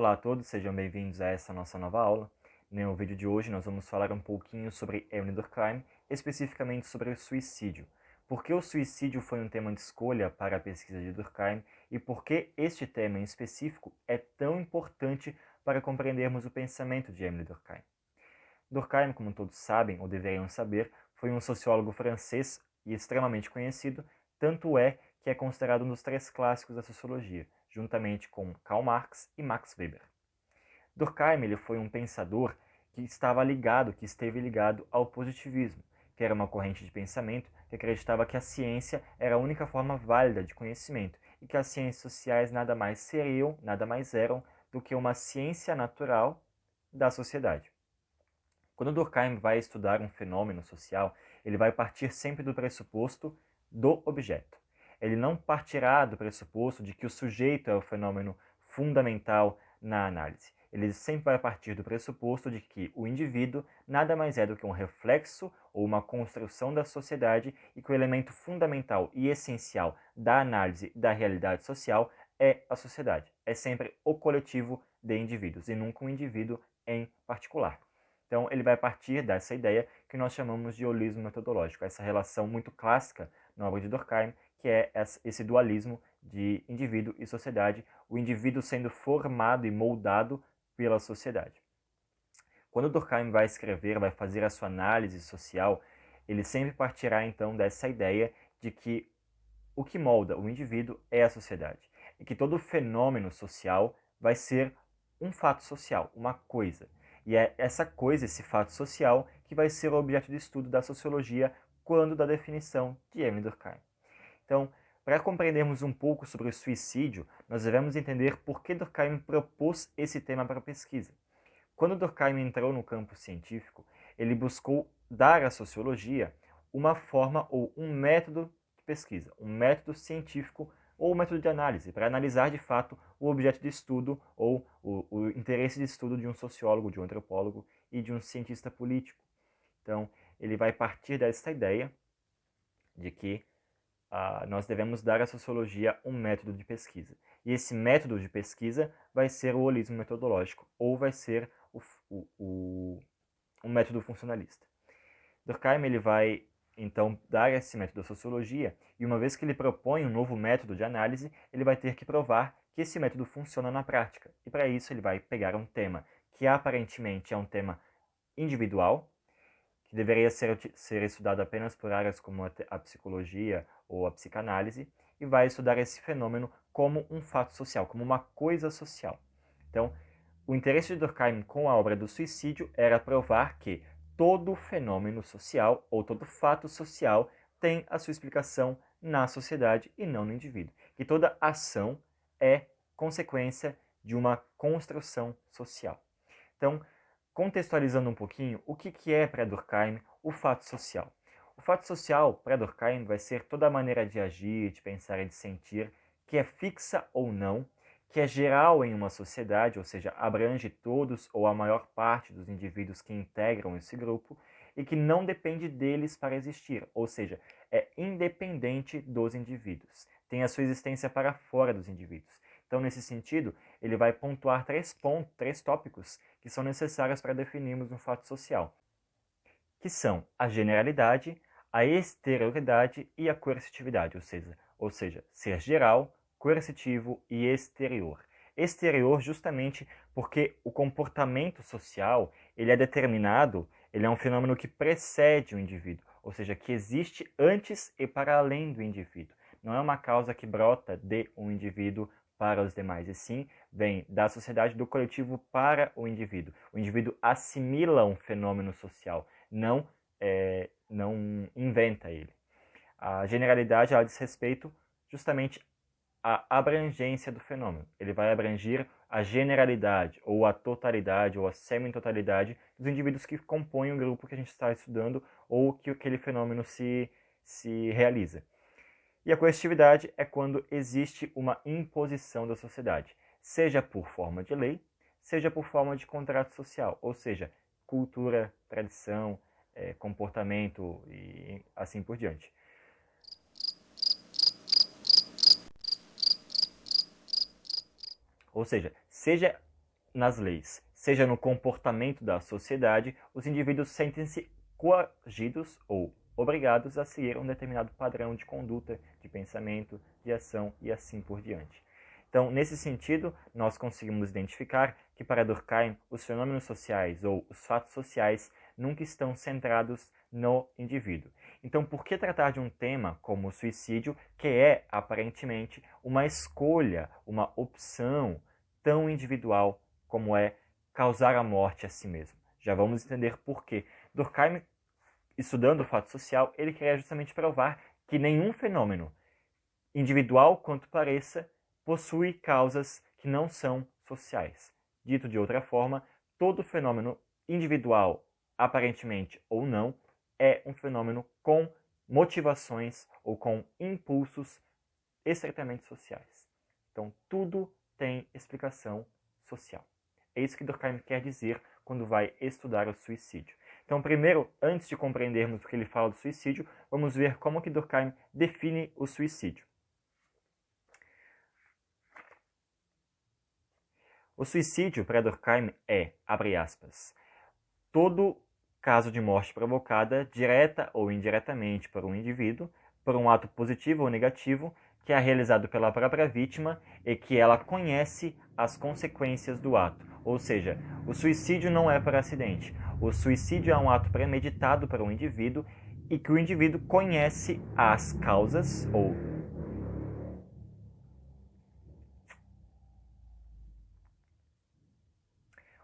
Olá a todos, sejam bem-vindos a essa nossa nova aula. No vídeo de hoje nós vamos falar um pouquinho sobre Emile Durkheim, especificamente sobre o suicídio. Por que o suicídio foi um tema de escolha para a pesquisa de Durkheim e por que este tema em específico é tão importante para compreendermos o pensamento de Emile Durkheim. Durkheim, como todos sabem ou deveriam saber, foi um sociólogo francês e extremamente conhecido, tanto é que é considerado um dos três clássicos da sociologia, juntamente com Karl Marx e Max Weber. Durkheim ele foi um pensador que esteve ligado ao positivismo, que era uma corrente de pensamento que acreditava que a ciência era a única forma válida de conhecimento e que as ciências sociais nada mais eram do que uma ciência natural da sociedade. Quando Durkheim vai estudar um fenômeno social, ele vai partir sempre do pressuposto do objeto. Ele não partirá do pressuposto de que o sujeito é o fenômeno fundamental na análise. Ele sempre vai partir do pressuposto de que o indivíduo nada mais é do que um reflexo ou uma construção da sociedade e que o elemento fundamental e essencial da análise da realidade social é a sociedade. É sempre o coletivo de indivíduos e nunca um indivíduo em particular. Então, ele vai partir dessa ideia que nós chamamos de holismo metodológico, essa relação muito clássica na obra de Durkheim, que é esse dualismo de indivíduo e sociedade, o indivíduo sendo formado e moldado pela sociedade. Quando Durkheim vai escrever, vai fazer a sua análise social, ele sempre partirá então dessa ideia de que o que molda o indivíduo é a sociedade, e que todo fenômeno social vai ser um fato social, uma coisa. E é essa coisa, esse fato social, que vai ser o objeto de estudo da sociologia quando da definição de Emile Durkheim. Então, para compreendermos um pouco sobre o suicídio, nós devemos entender por que Durkheim propôs esse tema para a pesquisa. Quando Durkheim entrou no campo científico, ele buscou dar à sociologia uma forma ou um método de pesquisa, um método científico ou um método de análise, para analisar de fato o objeto de estudo ou o interesse de estudo de um sociólogo, de um antropólogo e de um cientista político. Então, ele vai partir dessa ideia de que nós devemos dar à sociologia um método de pesquisa. E esse método de pesquisa vai ser o holismo metodológico, ou vai ser um método funcionalista. Durkheim ele vai então dar esse método à sociologia, e uma vez que ele propõe um novo método de análise, ele vai ter que provar que esse método funciona na prática. E para isso ele vai pegar um tema que aparentemente é um tema individual, que deveria ser estudado apenas por áreas como a psicologia ou a psicanálise, e vai estudar esse fenômeno como um fato social, como uma coisa social. Então, o interesse de Durkheim com a obra do suicídio era provar que todo fenômeno social ou todo fato social tem a sua explicação na sociedade e não no indivíduo. Que toda ação é consequência de uma construção social. Então, contextualizando um pouquinho, o que é para Durkheim o fato social? O fato social, para Durkheim, vai ser toda a maneira de agir, de pensar e de sentir, que é fixa ou não, que é geral em uma sociedade, ou seja, abrange todos ou a maior parte dos indivíduos que integram esse grupo, e que não depende deles para existir, ou seja, é independente dos indivíduos, tem a sua existência para fora dos indivíduos. Então, nesse sentido, ele vai pontuar três tópicos que são necessários para definirmos um fato social, que são a generalidade, a exterioridade e a coercitividade, ou seja, ser geral, coercitivo e exterior. Exterior justamente porque o comportamento social ele é determinado, ele é um fenômeno que precede o indivíduo, ou seja, que existe antes e para além do indivíduo. Não é uma causa que brota de um indivíduo para os demais, e sim vem da sociedade, do coletivo para o indivíduo. O indivíduo assimila um fenômeno social, não inventa ele. A generalidade ela diz respeito justamente à abrangência do fenômeno. Ele vai abranger a generalidade, ou a totalidade, ou a semi-totalidade dos indivíduos que compõem o grupo que a gente está estudando, ou que aquele fenômeno se realiza. E a coercitividade é quando existe uma imposição da sociedade, seja por forma de lei, seja por forma de contrato social, ou seja, cultura, tradição, comportamento e assim por diante. Ou seja nas leis, seja no comportamento da sociedade, os indivíduos sentem-se coagidos ou obrigados a seguir um determinado padrão de conduta, de pensamento, de ação e assim por diante. Então, nesse sentido, nós conseguimos identificar que para Durkheim os fenômenos sociais ou os fatos sociais nunca estão centrados no indivíduo. Então, por que tratar de um tema como o suicídio, que é aparentemente uma escolha, uma opção tão individual como é causar a morte a si mesmo? Já vamos entender por quê. Durkheim, estudando o fato social, ele queria justamente provar que nenhum fenômeno, individual quanto pareça, possui causas que não são sociais. Dito de outra forma, todo fenômeno individual, aparentemente ou não, é um fenômeno com motivações ou com impulsos estritamente sociais. Então, tudo tem explicação social. É isso que Durkheim quer dizer quando vai estudar o suicídio. Então, primeiro, antes de compreendermos o que ele fala do suicídio, vamos ver como que Durkheim define o suicídio. O suicídio, para Durkheim, é, abre aspas, todo caso de morte provocada, direta ou indiretamente por um indivíduo, por um ato positivo ou negativo, que é realizado pela própria vítima e que ela conhece as consequências do ato. Ou seja, o suicídio não é por acidente. O suicídio é um ato premeditado por um indivíduo e que o indivíduo conhece as causas ou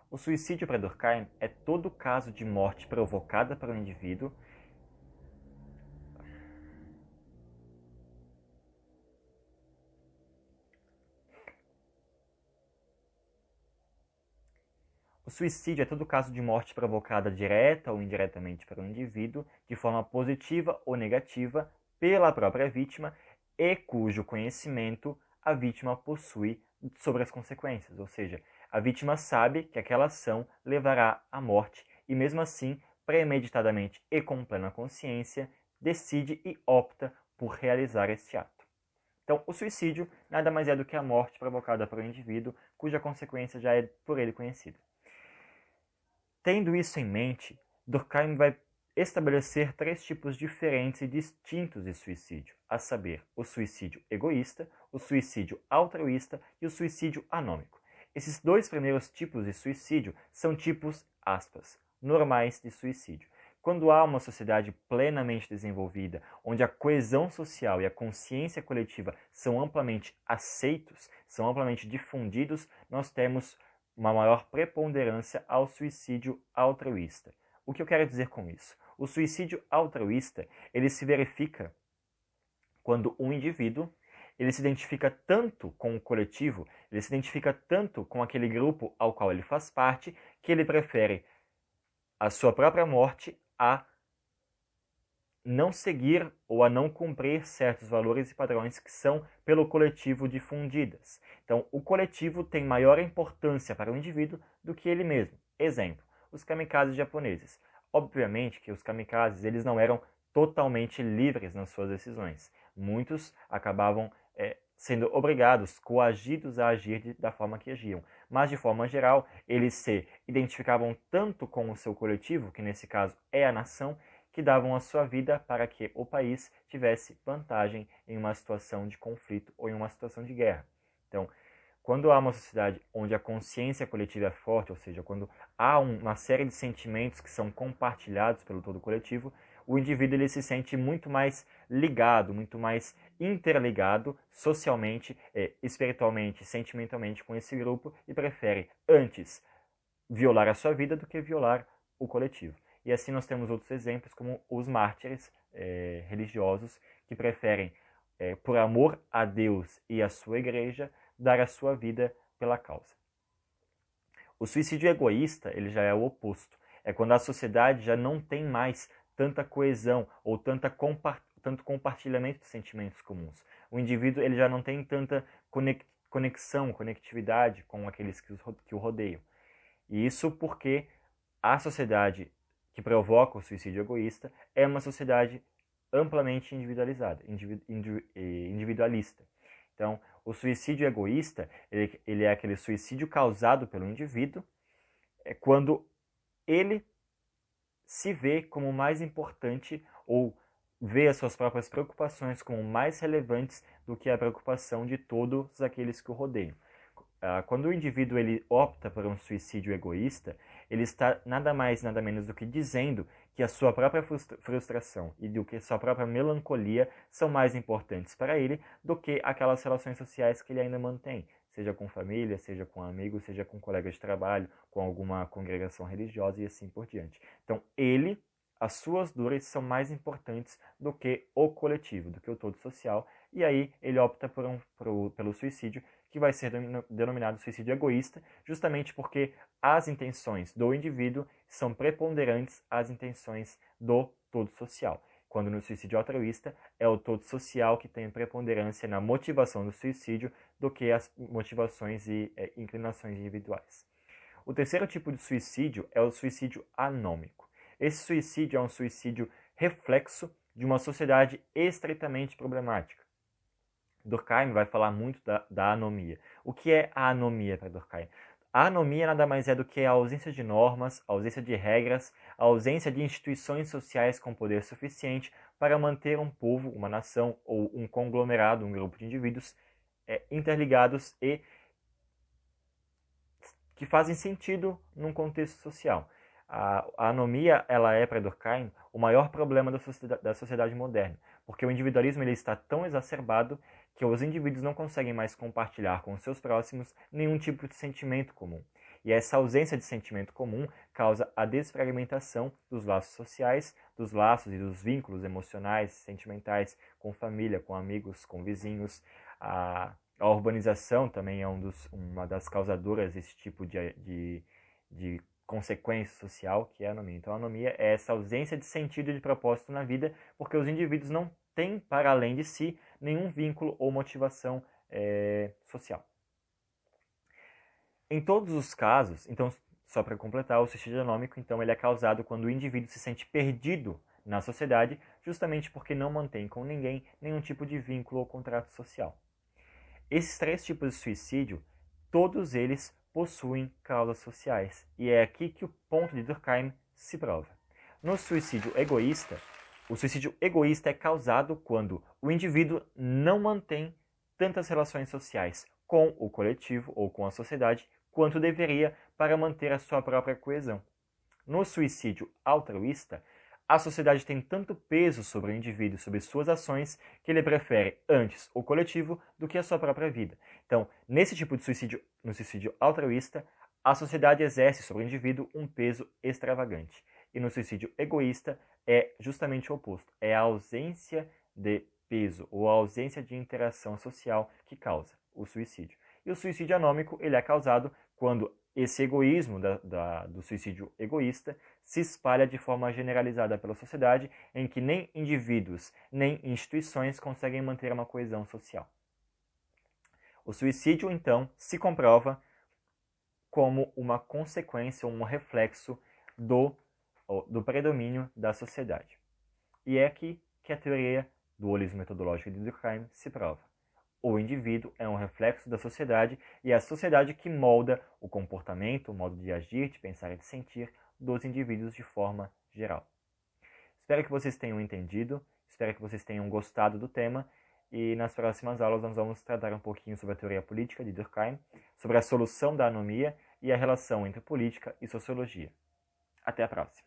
o suicídio para Durkheim é todo caso de morte provocada por um indivíduo O suicídio é todo caso de morte provocada direta ou indiretamente por um indivíduo, de forma positiva ou negativa, pela própria vítima e cujo conhecimento a vítima possui sobre as consequências. Ou seja, a vítima sabe que aquela ação levará à morte e, mesmo assim, premeditadamente e com plena consciência, decide e opta por realizar esse ato. Então, o suicídio nada mais é do que a morte provocada por um indivíduo cuja consequência já é por ele conhecida. Tendo isso em mente, Durkheim vai estabelecer três tipos diferentes e distintos de suicídio, a saber, o suicídio egoísta, o suicídio altruísta e o suicídio anômico. Esses dois primeiros tipos de suicídio são tipos, aspas, normais de suicídio. Quando há uma sociedade plenamente desenvolvida, onde a coesão social e a consciência coletiva são amplamente aceitos, são amplamente difundidos, nós temos uma maior preponderância ao suicídio altruísta. O que eu quero dizer com isso? O suicídio altruísta, ele se verifica quando um indivíduo ele se identifica tanto com o coletivo, ele se identifica tanto com aquele grupo ao qual ele faz parte, que ele prefere a sua própria morte a não seguir ou a não cumprir certos valores e padrões que são pelo coletivo difundidas. Então, o coletivo tem maior importância para o indivíduo do que ele mesmo. Exemplo, os kamikazes japoneses. Obviamente que os kamikazes eles não eram totalmente livres nas suas decisões. Muitos acabavam sendo obrigados, coagidos a agir da forma que agiam. Mas, de forma geral, eles se identificavam tanto com o seu coletivo, que nesse caso é a nação, que davam a sua vida para que o país tivesse vantagem em uma situação de conflito ou em uma situação de guerra. Então, quando há uma sociedade onde a consciência coletiva é forte, ou seja, quando há uma série de sentimentos que são compartilhados pelo todo coletivo, o indivíduo ele se sente muito mais ligado, muito mais interligado socialmente, espiritualmente, sentimentalmente com esse grupo e prefere antes violar a sua vida do que violar o coletivo. E assim nós temos outros exemplos, como os mártires religiosos, que preferem, por amor a Deus e a sua igreja, dar a sua vida pela causa. O suicídio egoísta ele já é o oposto. É quando a sociedade já não tem mais tanta coesão ou tanto compartilhamento de sentimentos comuns. O indivíduo ele já não tem tanta conexão, conectividade com aqueles que o rodeiam. E isso porque a sociedade que provoca o suicídio egoísta é uma sociedade amplamente individualizada, individualista. Então, O suicídio egoísta, ele é aquele suicídio causado pelo indivíduo quando ele se vê como mais importante ou vê as suas próprias preocupações como mais relevantes do que a preocupação de todos aqueles que o rodeiam. Quando o indivíduo ele opta por um suicídio egoísta, ele está nada mais, nada menos do que dizendo que a sua própria frustração e do que a sua própria melancolia são mais importantes para ele do que aquelas relações sociais que ele ainda mantém, seja com família, seja com amigos, seja com colegas de trabalho, com alguma congregação religiosa e assim por diante. Então, as suas dores são mais importantes do que o coletivo, do que o todo social, e aí ele opta pelo suicídio, que vai ser denominado suicídio egoísta, justamente porque as intenções do indivíduo são preponderantes às intenções do todo social. Quando no suicídio altruísta é o todo social que tem preponderância na motivação do suicídio do que as motivações e inclinações individuais. O terceiro tipo de suicídio é o suicídio anômico. Esse suicídio é um suicídio reflexo de uma sociedade estritamente problemática. Durkheim vai falar muito da anomia. O que é a anomia para Durkheim? A anomia nada mais é do que a ausência de normas, a ausência de regras, a ausência de instituições sociais com poder suficiente para manter um povo, uma nação ou um conglomerado, um grupo de indivíduos interligados e que fazem sentido num contexto social. A anomia, ela é, para Durkheim, o maior problema da sociedade moderna, porque o individualismo ele está tão exacerbado que os indivíduos não conseguem mais compartilhar com os seus próximos nenhum tipo de sentimento comum. E essa ausência de sentimento comum causa a desfragmentação dos laços sociais, dos laços e dos vínculos emocionais, sentimentais, com família, com amigos, com vizinhos. A urbanização também é uma das causadoras desse tipo de consequência social, que é a anomia. Então, a anomia é essa ausência de sentido e de propósito na vida, porque os indivíduos não têm, para além de si, nenhum vínculo ou motivação social. Em todos os casos, então, só para completar, o suicídio anômico, então, ele é causado quando o indivíduo se sente perdido na sociedade, justamente porque não mantém com ninguém nenhum tipo de vínculo ou contrato social. Esses três tipos de suicídio, todos eles possuem causas sociais, e é aqui que o ponto de Durkheim se prova. No suicídio egoísta, o suicídio egoísta é causado quando o indivíduo não mantém tantas relações sociais com o coletivo ou com a sociedade quanto deveria para manter a sua própria coesão. No suicídio altruísta, a sociedade tem tanto peso sobre o indivíduo, sobre suas ações, que ele prefere antes o coletivo do que a sua própria vida. Então, nesse tipo de suicídio, no suicídio altruísta, a sociedade exerce sobre o indivíduo um peso extravagante. E no suicídio egoísta é justamente o oposto. É a ausência de peso ou a ausência de interação social que causa o suicídio. E o suicídio anômico ele é causado quando esse egoísmo do suicídio egoísta se espalha de forma generalizada pela sociedade, em que nem indivíduos nem instituições conseguem manter uma coesão social. O suicídio, então, se comprova como uma consequência, um reflexo do predomínio da sociedade. E é aqui que a teoria do holismo metodológico de Durkheim se prova. O indivíduo é um reflexo da sociedade e é a sociedade que molda o comportamento, o modo de agir, de pensar e de sentir dos indivíduos de forma geral. Espero que vocês tenham entendido, espero que vocês tenham gostado do tema e nas próximas aulas nós vamos tratar um pouquinho sobre a teoria política de Durkheim, sobre a solução da anomia e a relação entre política e sociologia. Até a próxima!